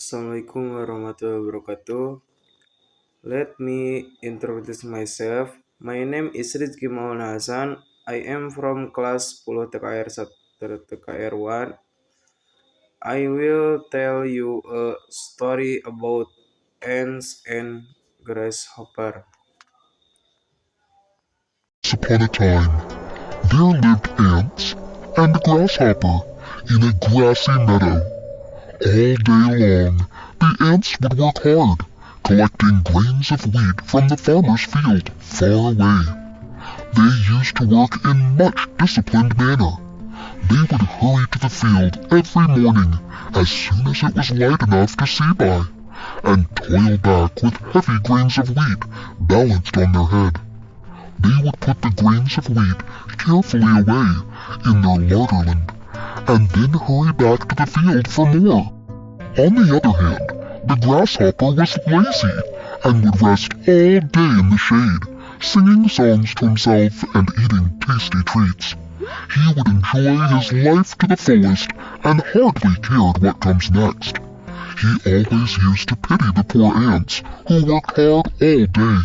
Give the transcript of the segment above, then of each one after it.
Assalamualaikum warahmatullahi wabarakatuh. Let me introduce myself. My name is Rizki Maulana Hasan. I am from kelas 10 TKR 1. I will tell you a story about ants and grasshopper. Once upon a time, there lived ants and a grasshopper in a grassy meadow. All day long, the ants would work hard, collecting grains of wheat from the farmer's field far away. They used to work in much disciplined manner. They would hurry to the field every morning as soon as it was light enough to see by, and toil back with heavy grains of wheat balanced on their head. They would put the grains of wheat carefully away in their larderland, and then hurry back to the field for more. On the other hand, the grasshopper was lazy and would rest all day in the shade, singing songs to himself and eating tasty treats. He would enjoy his life to the fullest and hardly cared what comes next. He always used to pity the poor ants who worked hard all day.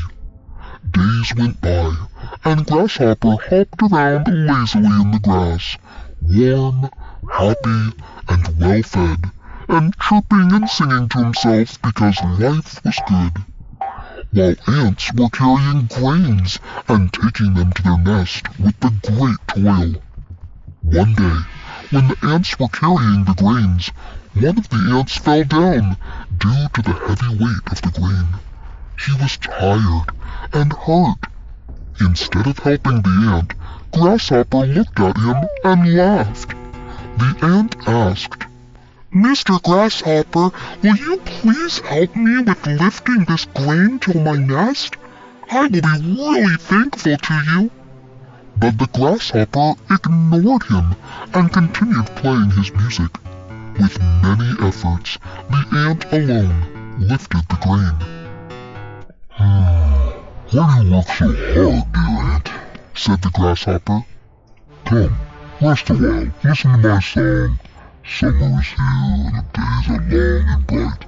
Days went by, and Grasshopper hopped around lazily in the grass, warm, happy, and well-fed, and chirping and singing to himself because life was good, while ants were carrying grains and taking them to their nest with the great toil. One day, when the ants were carrying the grains, one of the ants fell down due to the heavy weight of the grain. He was tired and hurt. Instead of helping the ant, Grasshopper looked at him and laughed. The ant asked, "Mr. Grasshopper, will you please help me with lifting this grain to my nest? I will be really thankful to you." But the grasshopper ignored him and continued playing his music. With many efforts, the ant alone lifted the grain. "Why do you work so hard, dear ant?" said the grasshopper. "Come, rest a while, listen to my song. Summer is here, and the days are long and bright.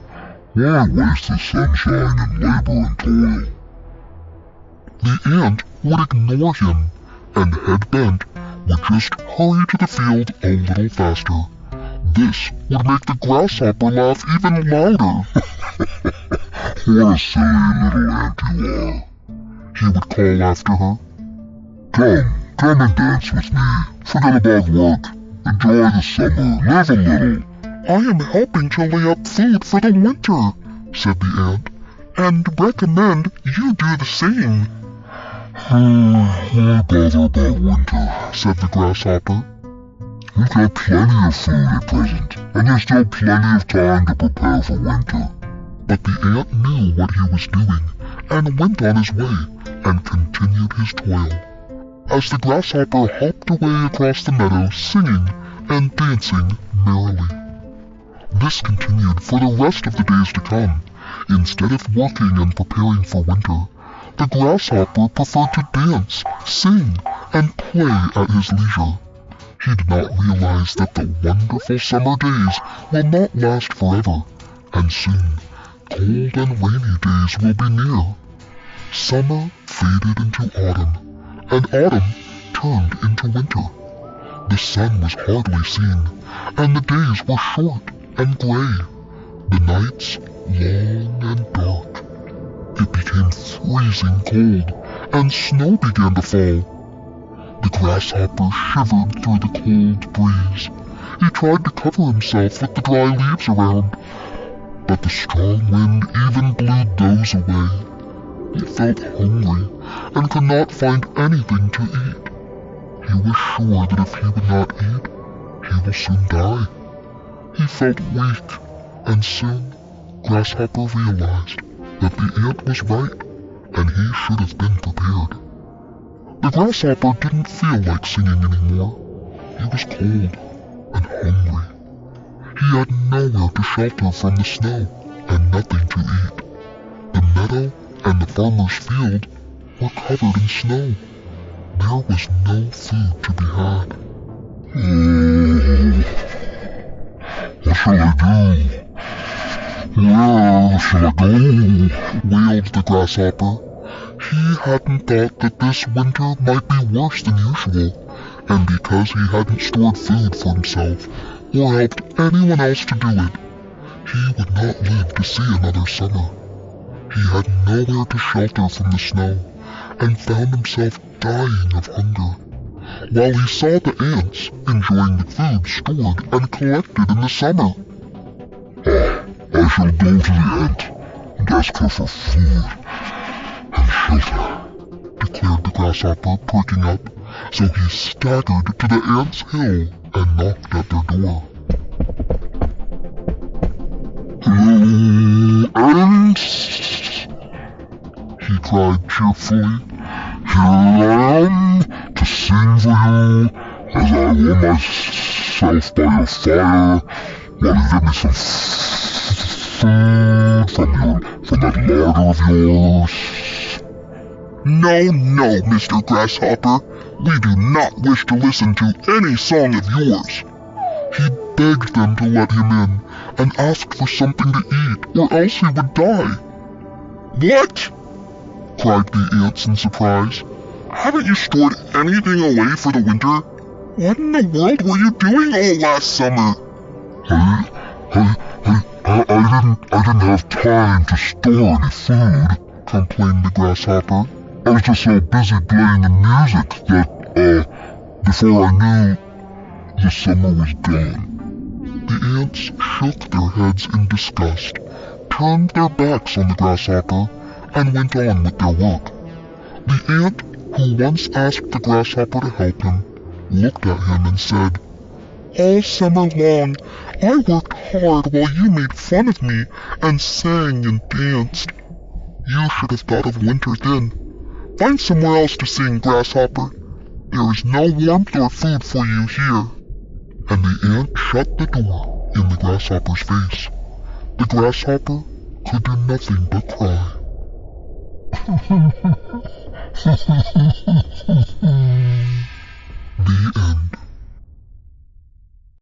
Why waste the sunshine in labor and toil?" The ant would ignore him, and head bent, would just hurry to the field a little faster. This would make the grasshopper laugh even louder. "What a silly little ant you are," he would call after her. Come and dance with me. Forget about work. Enjoy the summer. Live a little." "I am helping to lay up food for the winter," said the ant, "and recommend you do the same." "Why bother about winter?" said the grasshopper. "We've got plenty of food at present, and there's still plenty of time to prepare for winter." But the ant knew what he was doing, and went on his way, and continued his toil. As the grasshopper hopped away across the meadow singing and dancing merrily. This continued for the rest of the days to come. Instead of working and preparing for winter, the grasshopper preferred to dance, sing, and play at his leisure. He did not realize that the wonderful summer days will not last forever, and soon cold and rainy days will be near. Summer faded into autumn, and autumn turned into winter. The sun was hardly seen, and the days were short and gray, the nights long and dark. It became freezing cold, and snow began to fall. The grasshopper shivered through the cold breeze. He tried to cover himself with the dry leaves around, but the strong wind even blew those away. He felt hungry and could not find anything to eat. He was sure that if he would not eat, he will soon die. He felt weak, and soon Grasshopper realized that the ant was right, and he should have been prepared. The grasshopper didn't feel like singing anymore. He was cold and hungry. He had nowhere to shelter from the snow, and nothing to eat. The meadow and the farmer's field were covered in snow. There was no food to be had. "What shall I do?" Where shall I go? Wailed the grasshopper. He hadn't thought that this winter might be worse than usual, and because he hadn't stored food for himself or helped anyone else to do it, he would not live to see another summer. He had nowhere to shelter from the snow and found himself dying of hunger, while he saw the ants enjoying the food stored and collected in the summer. I shall go to the ant and ask her for food and shelter, declared the grasshopper, perking up, so he staggered to the ants' hill and knocked at their door. "Hello, ants!" he cried cheerfully. "Here I am to sing for you as I warm myself by your fire while you give me some food from that larder of yours." No, Mr. Grasshopper. We do not wish to listen to any song of yours." He begged them to let him in and asked for something to eat, or else he would die. "What?" cried the ants in surprise. "Haven't you stored anything away for the winter? What in the world were you doing all last summer?" I didn't have time to store any food," complained the grasshopper. "I was just so busy playing the music that, before I knew, the summer was gone." The ants shook their heads in disgust, turned their backs on the grasshopper, and went on with their work. The ant who once asked the grasshopper to help him looked at him and said, "All summer long, I worked hard while you made fun of me and sang and danced. You should have thought of winter then. Find somewhere else to sing, grasshopper. There is no warmth or food for you here." And the ant shut the door in the grasshopper's face. The grasshopper could do nothing but cry. The end.